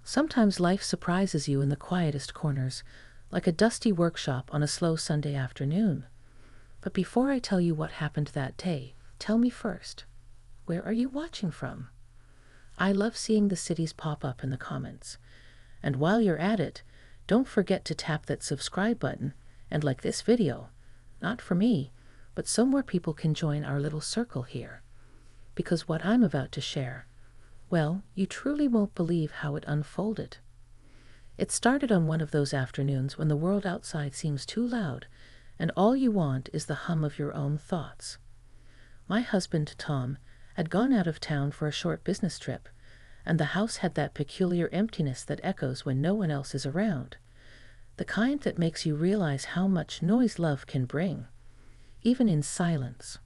Sometimes life surprises you in the quietest corners, like a dusty workshop on a slow Sunday afternoon. But before I tell you what happened that day, tell me first, where are you watching from? I love seeing the cities pop up in the comments. And while you're at it, don't forget to tap that subscribe button and like this video, not for me, but so more people can join our little circle here. Because what I'm about to share, well, you truly won't believe how it unfolded. It started on one of those afternoons when the world outside seems too loud and all you want is the hum of your own thoughts. My husband, Tom, had gone out of town for a short business trip, and the house had that peculiar emptiness that echoes when no one else is around, the kind that makes you realize how much noise love can bring, even in silence.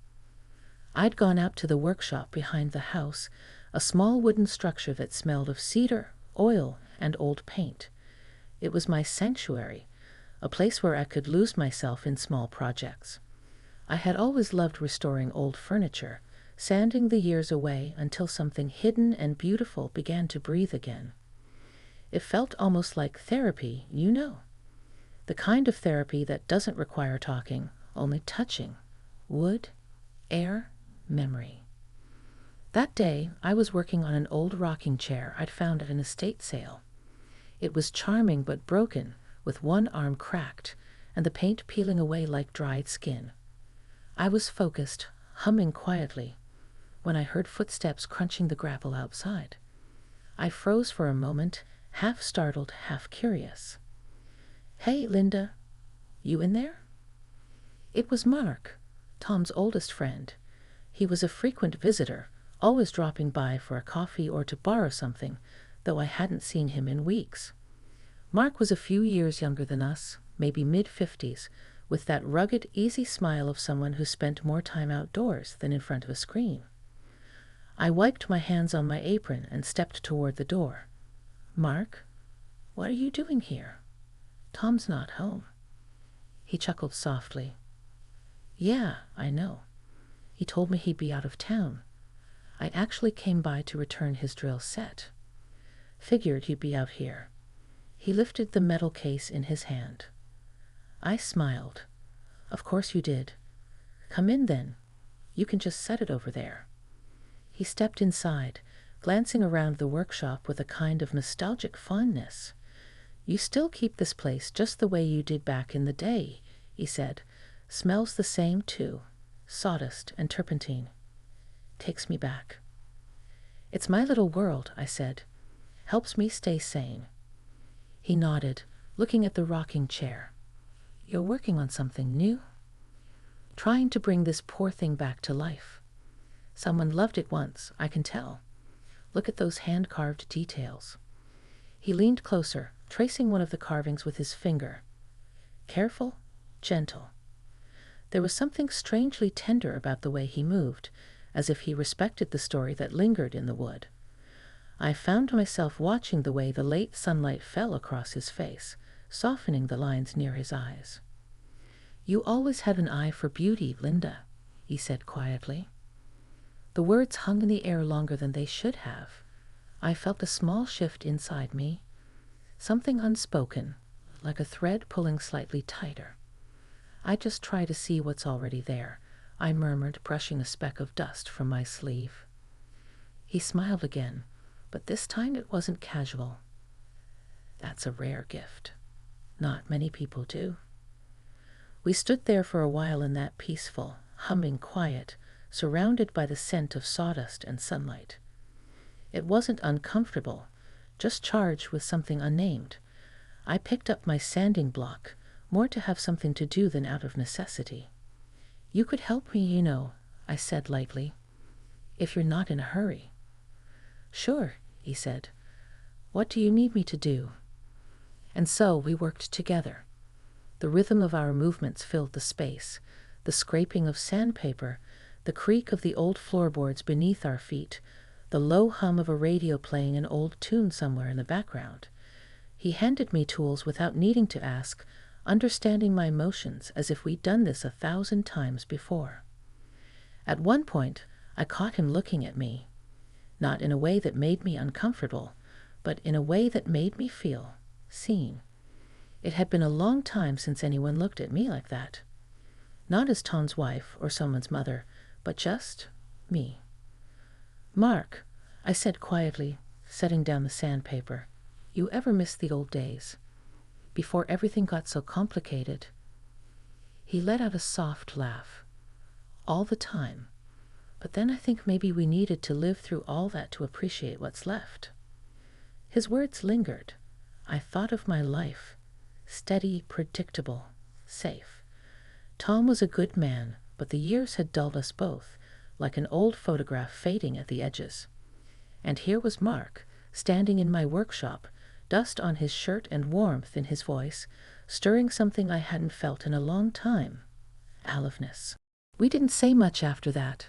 I'd gone out to the workshop behind the house, a small wooden structure that smelled of cedar, oil, and old paint. It was my sanctuary, a place where I could lose myself in small projects. I had always loved restoring old furniture, sanding the years away until something hidden and beautiful began to breathe again. It felt almost like therapy, the kind of therapy that doesn't require talking, only touching. Wood, air, memory. That day, I was working on an old rocking chair I'd found at an estate sale. It was charming but broken, with one arm cracked, and the paint peeling away like dried skin. I was focused, humming quietly, when I heard footsteps crunching the gravel outside. I froze for a moment, half startled, half curious. "Hey, Linda, you in there?" It was Mark, Tom's oldest friend. He was a frequent visitor, always dropping by for a coffee or to borrow something, though I hadn't seen him in weeks. Mark was a few years younger than us, maybe mid-50s, with that rugged, easy smile of someone who spent more time outdoors than in front of a screen. I wiped my hands on my apron and stepped toward the door. "Mark, what are you doing here? Tom's not home." He chuckled softly. "Yeah, I know. He told me he'd be out of town. I actually came by to return his drill set. Figured you'd be out here." He lifted the metal case in his hand. I smiled. "Of course you did. Come in then. You can just set it over there." He stepped inside, glancing around the workshop with a kind of nostalgic fondness. "You still keep this place just the way you did back in the day," he said. "Smells the same too. Sawdust and turpentine. Takes me back." "It's my little world," I said. "Helps me stay sane." He nodded, looking at the rocking chair. "You're working on something new?" "Trying to bring this poor thing back to life. Someone loved it once, I can tell. Look at those hand-carved details." He leaned closer, tracing one of the carvings with his finger. Careful, gentle. There was something strangely tender about the way he moved, as if he respected the story that lingered in the wood. I found myself watching the way the late sunlight fell across his face, softening the lines near his eyes. "You always had an eye for beauty, Linda," he said quietly. The words hung in the air longer than they should have. I felt a small shift inside me, something unspoken, like a thread pulling slightly tighter. "I just try to see what's already there," I murmured, brushing a speck of dust from my sleeve. He smiled again, but this time it wasn't casual. "That's a rare gift. Not many people do." We stood there for a while in that peaceful, humming quiet, surrounded by the scent of sawdust and sunlight. It wasn't uncomfortable, just charged with something unnamed. I picked up my sanding block, more to have something to do than out of necessity. "You could help me, I said lightly, "if you're not in a hurry." "Sure," he said. "What do you need me to do?" And so we worked together. The rhythm of our movements filled the space, the scraping of sandpaper, the creak of the old floorboards beneath our feet, the low hum of a radio playing an old tune somewhere in the background. He handed me tools without needing to ask, understanding my motions as if we'd done this 1,000 times before. At one point, I caught him looking at me, not in a way that made me uncomfortable, but in a way that made me feel seen. It had been a long time since anyone looked at me like that. Not as Tom's wife or someone's mother, but just me. "Mark," I said quietly, setting down the sandpaper, "you ever miss the old days? Before everything got so complicated?" He let out a soft laugh. "All the time. But then I think maybe we needed to live through all that to appreciate what's left." His words lingered. I thought of my life. Steady, predictable, safe. Tom was a good man, but the years had dulled us both, like an old photograph fading at the edges. And here was Mark, standing in my workshop, dust on his shirt and warmth in his voice, stirring something I hadn't felt in a long time. Aliveness. We didn't say much after that.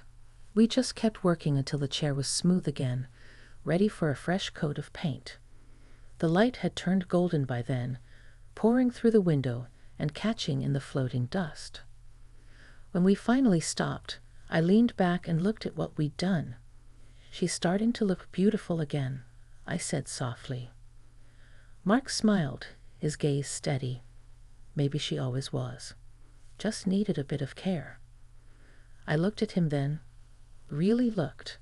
We just kept working until the chair was smooth again, ready for a fresh coat of paint. The light had turned golden by then, pouring through the window and catching in the floating dust. When we finally stopped, I leaned back and looked at what we'd done. "She's starting to look beautiful again," I said softly. Mark smiled, his gaze steady. Maybe she always was. Just needed a bit of care. I looked at him then, really looked,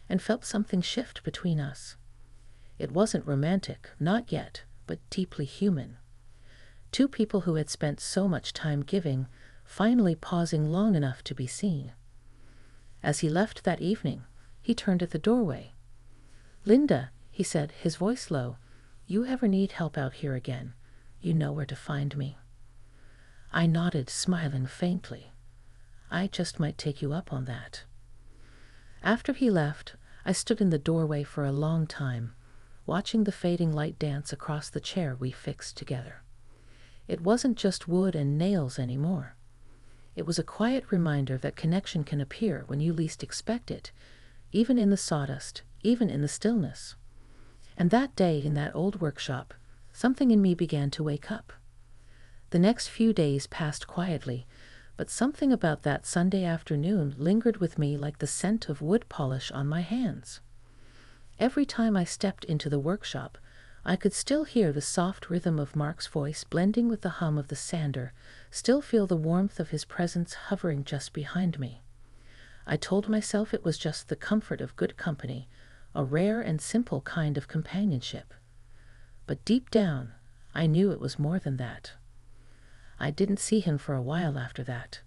and felt something shift between us. It wasn't romantic, not yet, but deeply human. Two people who had spent so much time giving, finally pausing long enough to be seen. As he left that evening, he turned at the doorway. "Linda," he said, his voice low, "you ever need help out here again, you know where to find me." I nodded, smiling faintly. "I just might take you up on that." After he left, I stood in the doorway for a long time, watching the fading light dance across the chair we fixed together. It wasn't just wood and nails anymore. It was a quiet reminder that connection can appear when you least expect it, even in the sawdust, even in the stillness. And that day in that old workshop, something in me began to wake up. The next few days passed quietly, but something about that Sunday afternoon lingered with me like the scent of wood polish on my hands. Every time I stepped into the workshop, I could still hear the soft rhythm of Mark's voice blending with the hum of the sander, still feel the warmth of his presence hovering just behind me. I told myself it was just the comfort of good company, a rare and simple kind of companionship. But deep down, I knew it was more than that. I didn't see him for a while after that.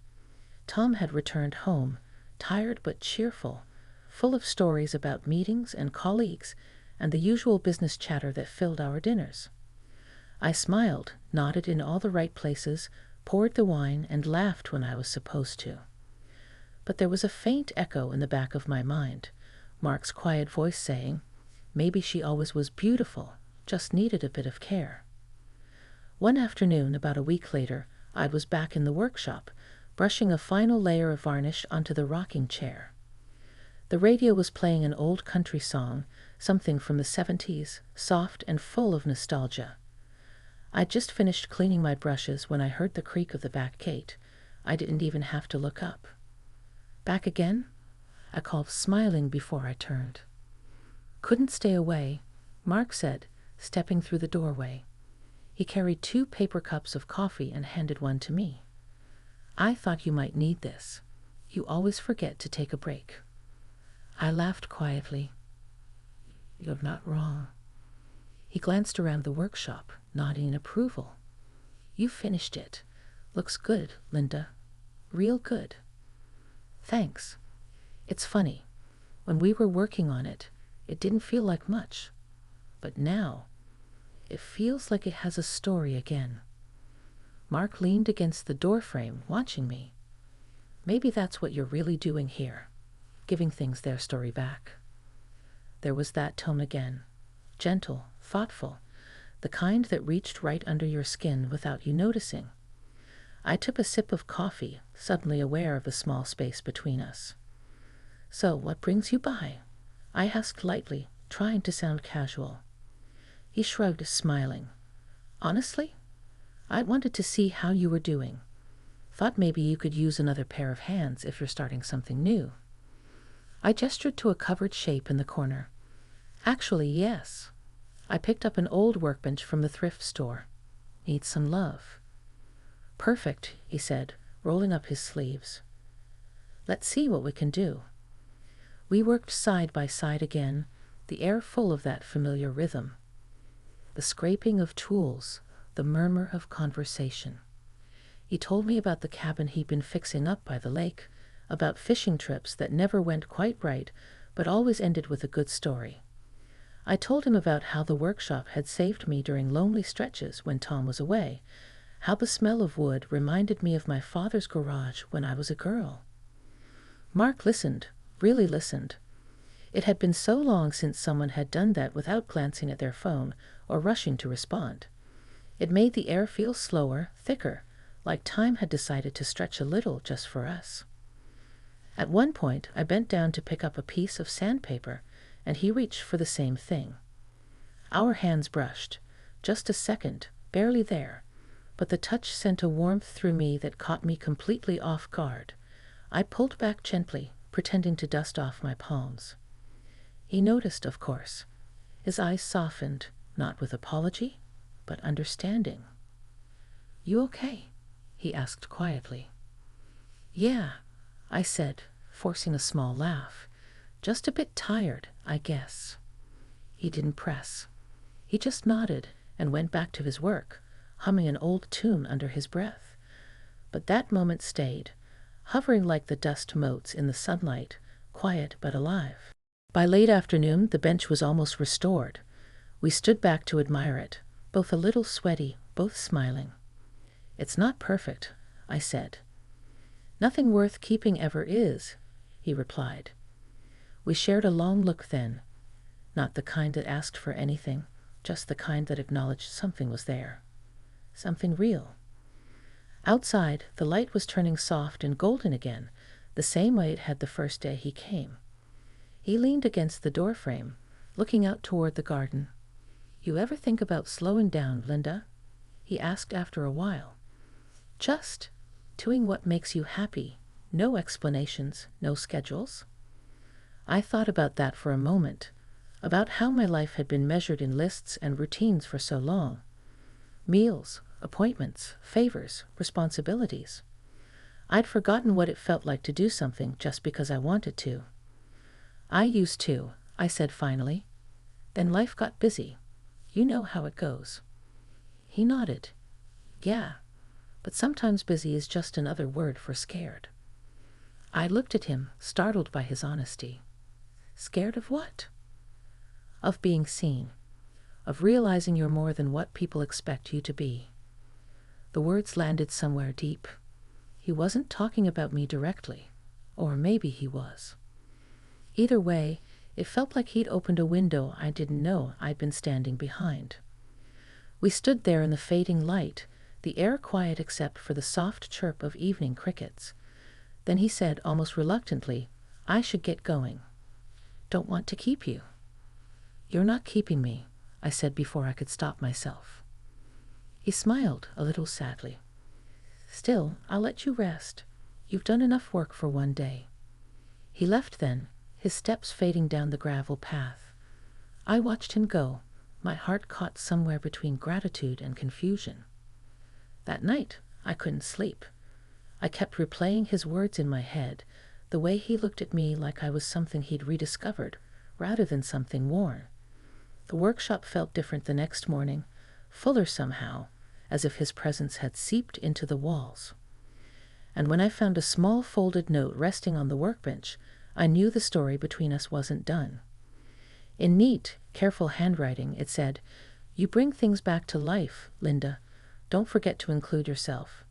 Tom had returned home, tired but cheerful, full of stories about meetings and colleagues and the usual business chatter that filled our dinners. I smiled, nodded in all the right places, poured the wine, and laughed when I was supposed to. But there was a faint echo in the back of my mind, Mark's quiet voice saying, "Maybe she always was beautiful, just needed a bit of care." One afternoon, about a week later, I was back in the workshop, brushing a final layer of varnish onto the rocking chair. The radio was playing an old country song, something from the 70s, soft and full of nostalgia. I'd just finished cleaning my brushes when I heard the creak of the back gate. I didn't even have to look up. "Back again?" I called, smiling before I turned. "Couldn't stay away," Mark said, stepping through the doorway. He carried 2 paper cups of coffee and handed one to me. "I thought you might need this. You always forget to take a break." I laughed quietly. "You're not wrong." He glanced around the workshop, nodding in approval. "You finished it. Looks good, Linda. Real good." "Thanks. It's funny. When we were working on it, it didn't feel like much. But now, it feels like it has a story again." Mark leaned against the doorframe, watching me. "Maybe that's what you're really doing here, giving things their story back." There was that tone again, gentle, thoughtful, the kind that reached right under your skin without you noticing. I took a sip of coffee, suddenly aware of the small space between us. "So, what brings you by?" I asked lightly, trying to sound casual. He shrugged, smiling. "Honestly, I wanted to see how you were doing. Thought maybe you could use another pair of hands if you're starting something new." I gestured to a covered shape in the corner. "Actually, yes. I picked up an old workbench from the thrift store. Needs some love. Perfect, he said, rolling up his sleeves. Let's see what we can do. We worked side by side again, the air full of that familiar rhythm. The scraping of tools, the murmur of conversation. He told me about the cabin he'd been fixing up by the lake, about fishing trips that never went quite right, but always ended with a good story. I told him about how the workshop had saved me during lonely stretches when Tom was away, how the smell of wood reminded me of my father's garage when I was a girl. Mark listened, really listened. It had been so long since someone had done that without glancing at their phone or rushing to respond. It made the air feel slower, thicker, like time had decided to stretch a little just for us. At one point, I bent down to pick up a piece of sandpaper, and he reached for the same thing. Our hands brushed, just a second, barely there, but the touch sent a warmth through me that caught me completely off guard. I pulled back gently, pretending to dust off my palms. He noticed, of course. His eyes softened, not with apology, but understanding. "You okay?" he asked quietly. "Yeah," I said, forcing a small laugh. "Just a bit tired, I guess." He didn't press. He just nodded and went back to his work, humming an old tune under his breath. But that moment stayed, hovering like the dust motes in the sunlight, quiet but alive. By late afternoon, the bench was almost restored. We stood back to admire it, both a little sweaty, both smiling. "It's not perfect," I said. "Nothing worth keeping ever is," he replied. We shared a long look then, not the kind that asked for anything, just the kind that acknowledged something was there. Something real. Outside, the light was turning soft and golden again, the same way it had the first day he came. He leaned against the doorframe, looking out toward the garden. "You ever think about slowing down, Linda?" he asked after a while. "Just doing what makes you happy, no explanations, no schedules?" I thought about that for a moment, about how my life had been measured in lists and routines for so long. Meals, appointments, favors, responsibilities. I'd forgotten what it felt like to do something just because I wanted to. "I used to," I said finally. "Then life got busy. You know how it goes." He nodded. "Yeah, but sometimes busy is just another word for scared." I looked at him, startled by his honesty. "Scared of what?" "Of being seen, of realizing you're more than what people expect you to be." The words landed somewhere deep. He wasn't talking about me directly, or maybe he was. Either way, it felt like he'd opened a window I didn't know I'd been standing behind. We stood there in the fading light, the air quiet except for the soft chirp of evening crickets. Then he said almost reluctantly, "I should get going." "Don't want to keep you." "You're not keeping me," I said before I could stop myself. He smiled a little sadly. "Still, I'll let you rest. You've done enough work for one day." He left then, his steps fading down the gravel path. I watched him go, my heart caught somewhere between gratitude and confusion. That night, I couldn't sleep. I kept replaying his words in my head, the way he looked at me like I was something he'd rediscovered, rather than something worn. The workshop felt different the next morning, fuller somehow, as if his presence had seeped into the walls. And when I found a small folded note resting on the workbench, I knew the story between us wasn't done. In neat, careful handwriting, it said, "You bring things back to life, Linda. Don't forget to include yourself."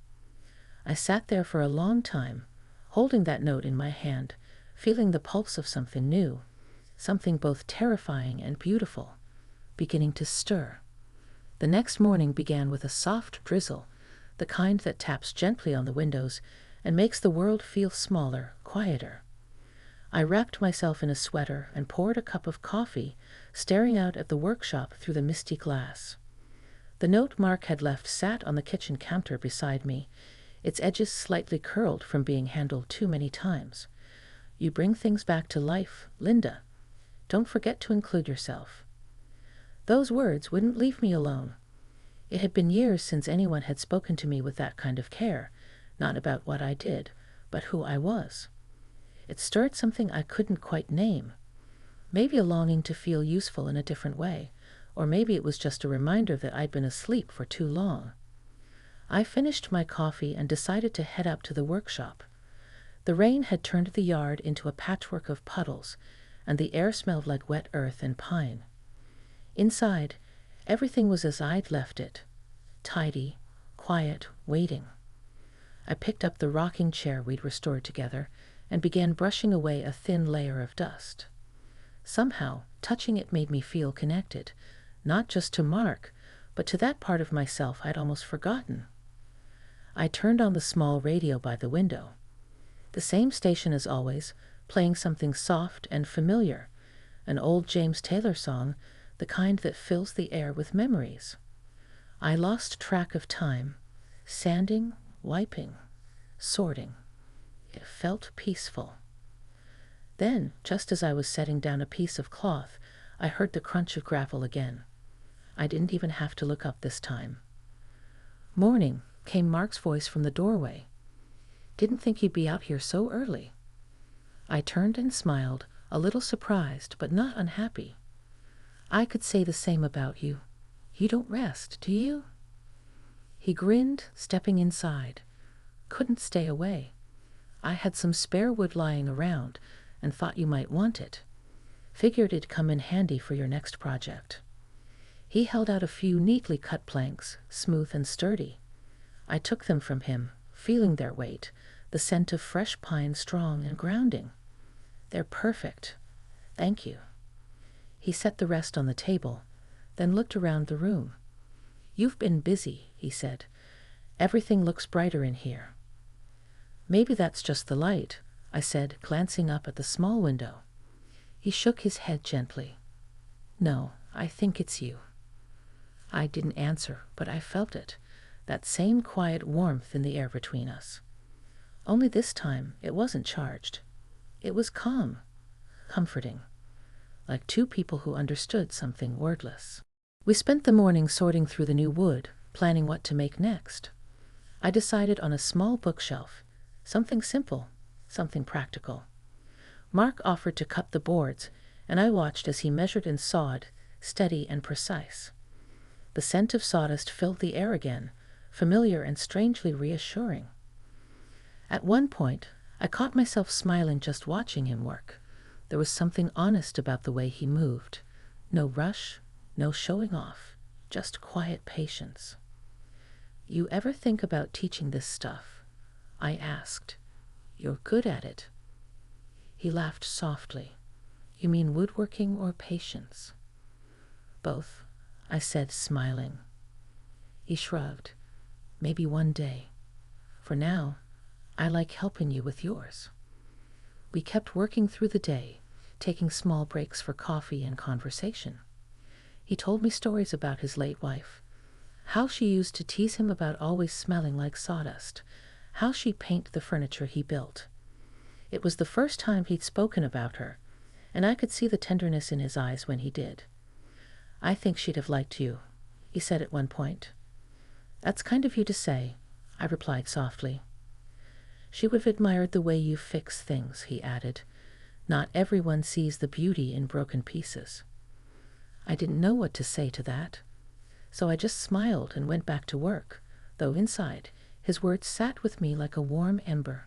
I sat there for a long time, holding that note in my hand, feeling the pulse of something new, something both terrifying and beautiful, beginning to stir. The next morning began with a soft drizzle, the kind that taps gently on the windows and makes the world feel smaller, quieter. I wrapped myself in a sweater and poured a cup of coffee, staring out at the workshop through the misty glass. The note Mark had left sat on the kitchen counter beside me, its edges slightly curled from being handled too many times. "You bring things back to life, Linda. Don't forget to include yourself." Those words wouldn't leave me alone. It had been years since anyone had spoken to me with that kind of care, not about what I did, but who I was. It stirred something I couldn't quite name. Maybe a longing to feel useful in a different way, or maybe it was just a reminder that I'd been asleep for too long. I finished my coffee and decided to head up to the workshop. The rain had turned the yard into a patchwork of puddles, and the air smelled like wet earth and pine. Inside, everything was as I'd left it, tidy, quiet, waiting. I picked up the rocking chair we'd restored together and began brushing away a thin layer of dust. Somehow, touching it made me feel connected, not just to Mark, but to that part of myself I'd almost forgotten. I turned on the small radio by the window. The same station as always, playing something soft and familiar, an old James Taylor song, the kind that fills the air with memories. I lost track of time, sanding, wiping, sorting. It felt peaceful. Then, just as I was setting down a piece of cloth, I heard the crunch of gravel again. I didn't even have to look up this time. "Morning," came Mark's voice from the doorway. "Didn't think you'd be out here so early." I turned and smiled, a little surprised, but not unhappy. "I could say the same about you. You don't rest, do you?" He grinned, stepping inside. "Couldn't stay away. I had some spare wood lying around and thought you might want it. Figured it'd come in handy for your next project." He held out a few neatly cut planks, smooth and sturdy. I took them from him, feeling their weight, the scent of fresh pine strong and grounding. "They're perfect. Thank you." He set the rest on the table, then looked around the room. "You've been busy," he said. "Everything looks brighter in here." "Maybe that's just the light," I said, glancing up at the small window. He shook his head gently. "No, I think it's you." I didn't answer, but I felt it, that same quiet warmth in the air between us. Only this time it wasn't charged. It was calm, comforting, like two people who understood something wordless. We spent the morning sorting through the new wood, planning what to make next. I decided on a small bookshelf, something simple, something practical. Mark offered to cut the boards, and I watched as he measured and sawed, steady and precise. The scent of sawdust filled the air again, familiar and strangely reassuring. At one point, I caught myself smiling just watching him work. There was something honest about the way he moved. No rush, no showing off, just quiet patience. "You ever think about teaching this stuff?" I asked. "You're good at it." He laughed softly. "You mean woodworking or patience?" "Both," I said, smiling. He shrugged. "Maybe one day. For now, I like helping you with yours." We kept working through the day, taking small breaks for coffee and conversation. He told me stories about his late wife, how she used to tease him about always smelling like sawdust, how she'd paint the furniture he built. It was the first time he'd spoken about her, and I could see the tenderness in his eyes when he did. "I think she'd have liked you," he said at one point. "That's kind of you to say," I replied softly. "She would have admired the way you fix things," he added. "Not everyone sees the beauty in broken pieces." I didn't know what to say to that, so I just smiled and went back to work, though inside, his words sat with me like a warm ember.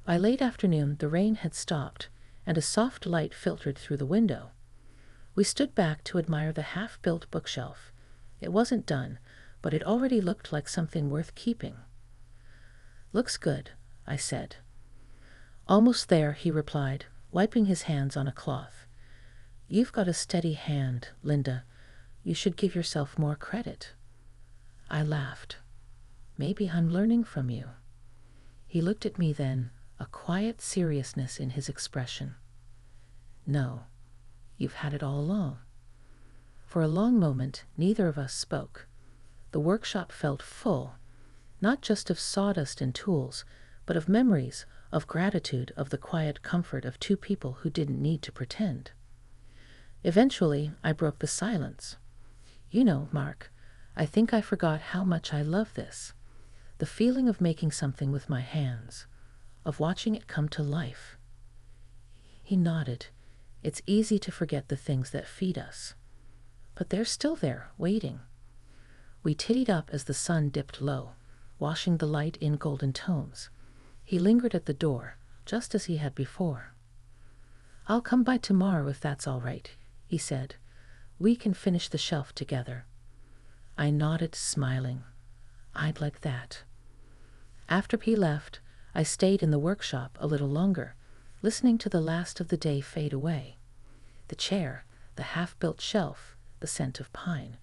By late afternoon, the rain had stopped, and a soft light filtered through the window. We stood back to admire the half-built bookshelf. It wasn't done, but it already looked like something worth keeping. "Looks good," I said. "Almost there," he replied, wiping his hands on a cloth. "You've got a steady hand, Linda. You should give yourself more credit." I laughed. "Maybe I'm learning from you." He looked at me then, a quiet seriousness in his expression. "No, you've had it all along." For a long moment, neither of us spoke. The workshop felt full, not just of sawdust and tools, but of memories, of gratitude, of the quiet comfort of two people who didn't need to pretend. Eventually, I broke the silence. You know, Mark, I think I forgot how much I love this. The feeling of making something with my hands, of watching it come to life. He nodded. It's easy to forget the things that feed us. But they're still there, waiting. We tittied up as the sun dipped low, washing the light in golden tones. He lingered at the door, just as he had before. I'll come by tomorrow if that's all right, he said. We can finish the shelf together. I nodded, smiling. I'd like that. After he left, I stayed in the workshop a little longer, listening to the last of the day fade away. The chair, the half-built shelf, the scent of pine.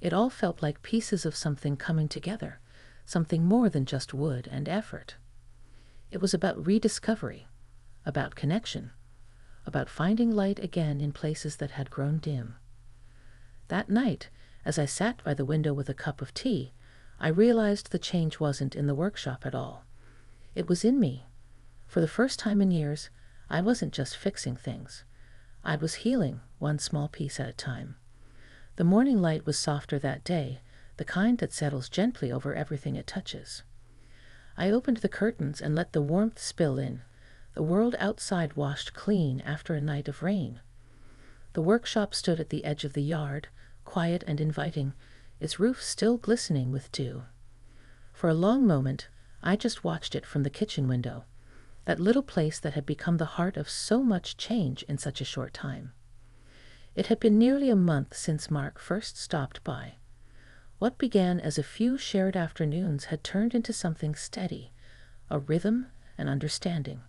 It all felt like pieces of something coming together, something more than just wood and effort. It was about rediscovery, about connection, about finding light again in places that had grown dim. That night, as I sat by the window with a cup of tea, I realized the change wasn't in the workshop at all. It was in me. For the first time in years, I wasn't just fixing things. I was healing, one small piece at a time. The morning light was softer that day, the kind that settles gently over everything it touches. I opened the curtains and let the warmth spill in. The world outside washed clean after a night of rain. The workshop stood at the edge of the yard, quiet and inviting, its roof still glistening with dew. For a long moment, I just watched it from the kitchen window, that little place that had become the heart of so much change in such a short time. It had been nearly a month since Mark first stopped by. What began as a few shared afternoons had turned into something steady, a rhythm, an understanding.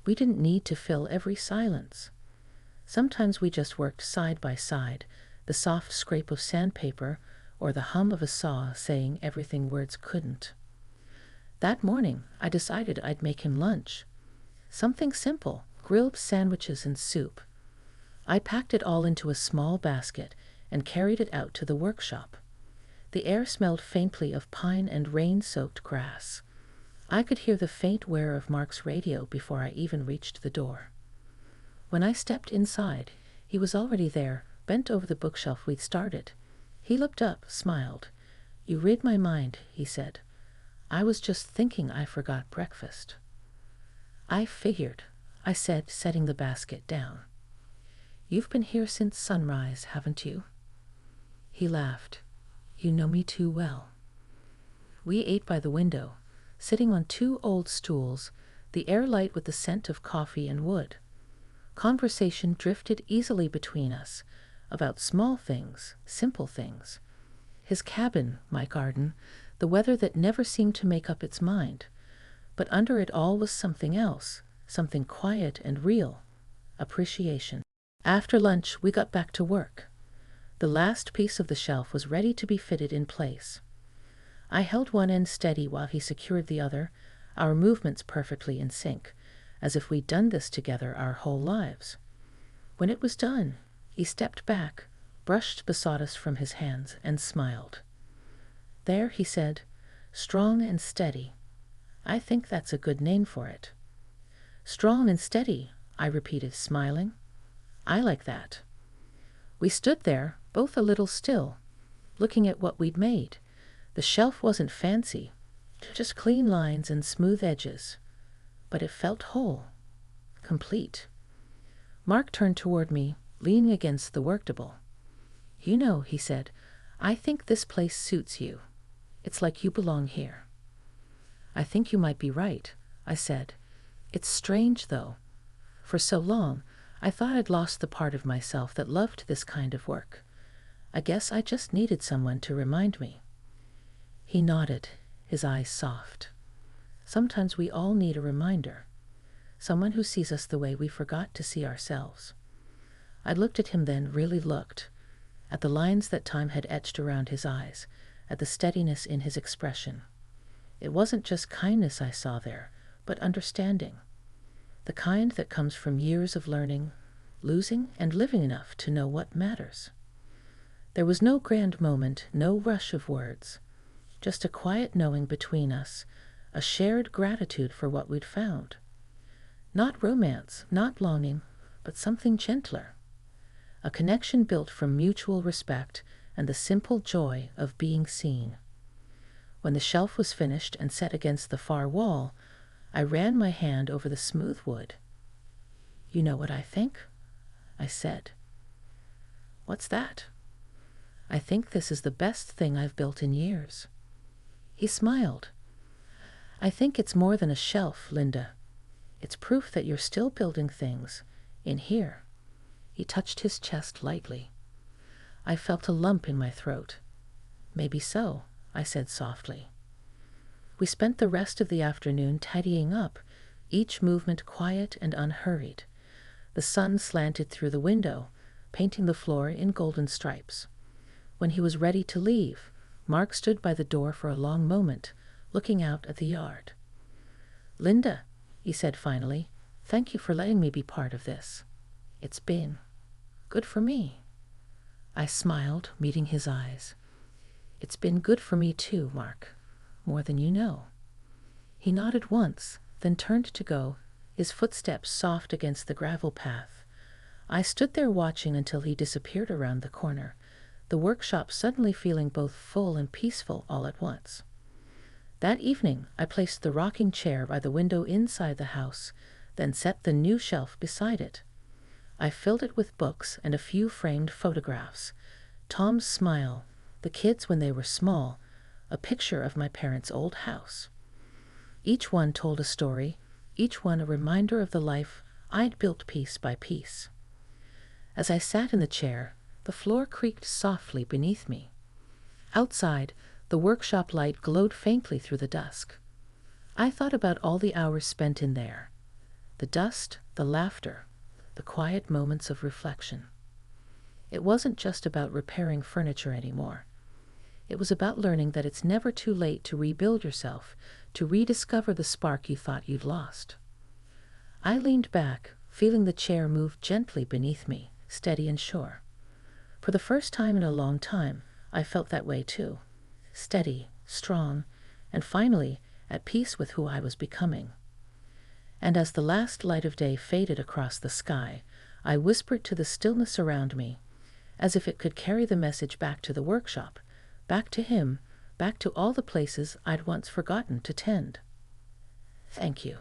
We didn't need to fill every silence. Sometimes we just worked side by side, the soft scrape of sandpaper or the hum of a saw saying everything words couldn't. That morning, I decided I'd make him lunch. Something simple, grilled sandwiches and soup. I packed it all into a small basket and carried it out to the workshop. The air smelled faintly of pine and rain-soaked grass. I could hear the faint whir of Mark's radio before I even reached the door. When I stepped inside, he was already there, bent over the bookshelf we'd started. He looked up, smiled. "You read my mind," he said. "I was just thinking I forgot breakfast." "I figured," I said, setting the basket down. "You've been here since sunrise, haven't you?" He laughed. "You know me too well." We ate by the window, sitting on two old stools, the air light with the scent of coffee and wood. Conversation drifted easily between us, about small things, simple things. His cabin, my garden, the weather that never seemed to make up its mind. But under it all was something else, something quiet and real, appreciation. After lunch, we got back to work. The last piece of the shelf was ready to be fitted in place. I held one end steady while he secured the other, our movements perfectly in sync, as if we'd done this together our whole lives. When it was done, he stepped back, brushed the sawdust from his hands, and smiled. "There," he said, "strong and steady. I think that's a good name for it." "Strong and steady," I repeated, smiling. "I like that." We stood there, both a little still, looking at what we'd made. The shelf wasn't fancy, just clean lines and smooth edges. But it felt whole, complete. Mark turned toward me, leaning against the worktable. "You know," he said, "I think this place suits you. It's like you belong here." "I think you might be right," I said. "It's strange, though. For so long, I thought I'd lost the part of myself that loved this kind of work. I guess I just needed someone to remind me." He nodded, his eyes soft. Sometimes we all need a reminder. Someone who sees us the way we forgot to see ourselves. I looked at him then, really looked, at the lines that time had etched around his eyes, at the steadiness in his expression. It wasn't just kindness I saw there, but understanding. The kind that comes from years of learning, losing, and living enough to know what matters. There was no grand moment, no rush of words. Just a quiet knowing between us, a shared gratitude for what we'd found. Not romance, not longing, but something gentler. a connection built from mutual respect and the simple joy of being seen. When the shelf was finished and set against the far wall, I ran my hand over the smooth wood. "You know what I think?" I said. "What's that?" "I think this is the best thing I've built in years." He smiled. "I think it's more than a shelf, Linda. It's proof that you're still building things in here." He touched his chest lightly. I felt a lump in my throat. "Maybe so," I said softly. We spent the rest of the afternoon tidying up, each movement quiet and unhurried. The sun slanted through the window, painting the floor in golden stripes. When he was ready to leave, Mark stood by the door for a long moment, looking out at the yard. "Linda," he said finally, "thank you for letting me be part of this. It's been good for me." I smiled, meeting his eyes. "It's been good for me too, Mark. More than you know." He nodded once, then turned to go, his footsteps soft against the gravel path. I stood there watching until he disappeared around the corner, the workshop suddenly feeling both full and peaceful all at once. That evening, I placed the rocking chair by the window inside the house, then set the new shelf beside it. I filled it with books and a few framed photographs. Tom's smile, the kids when they were small, a picture of my parents' old house. Each one told a story, each one a reminder of the life I'd built piece by piece. As I sat in the chair, the floor creaked softly beneath me. Outside, the workshop light glowed faintly through the dusk. I thought about all the hours spent in there, the dust, the laughter, the quiet moments of reflection. It wasn't just about repairing furniture anymore. It was about learning that it's never too late to rebuild yourself, to rediscover the spark you thought you'd lost. I leaned back, feeling the chair move gently beneath me, steady and sure. For the first time in a long time, I felt that way too. Steady, strong, and finally at peace with who I was becoming. And as the last light of day faded across the sky, I whispered to the stillness around me, as if it could carry the message back to the workshop, back to him, back to all the places I'd once forgotten to tend. "Thank you."